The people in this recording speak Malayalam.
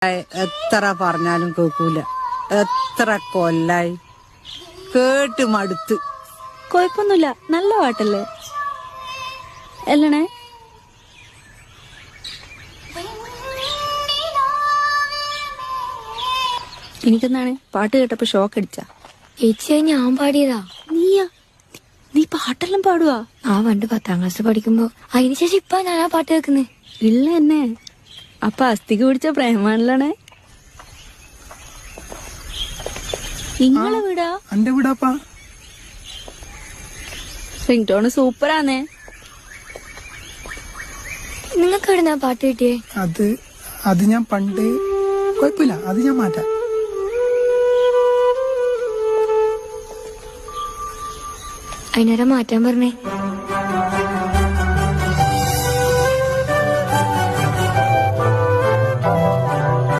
എത്ര പറഞ്ഞാലും കേൾക്കൂല. എത്ര കൊല്ലായി കേട്ട് മടുത്ത്. കൊഴപ്പൊന്നുമില്ല, നല്ല പാട്ടല്ലേ അല്ലണേ? എനിക്കെന്താണ് പാട്ട് കേട്ടപ്പോ ഷോക്ക് അടിച്ച? ചേച്ചിയെ ഞാൻ പാടിയതാ. നീ പാട്ടെല്ലാം പാടുവാ? ആ പണ്ട് 10ാം ക്ലാസ് പഠിക്കുമ്പോ. അതിനുശേഷം ഇപ്പൊ ഞാനാ പാട്ട് കേൾക്കുന്നേ. ഇല്ല എന്നെ അപ്പൊ അസ്ഥിക്ക് പിടിച്ച പ്രേമാണല്ലേ? നിങ്ങളെ വീടാ? എന്റെ വീടാപ്പാ. Ring tone സൂപ്പറാന്നേ. നിങ്ങൾക്ക് എവിടുന്നാ പാട്ട് കിട്ടിയേ? അത് ഞാൻ പണ്ട്. കുഴപ്പമില്ല, അത് ഞാൻ മാറ്റാം. അതിനേരം മാറ്റാൻ പറഞ്ഞേ.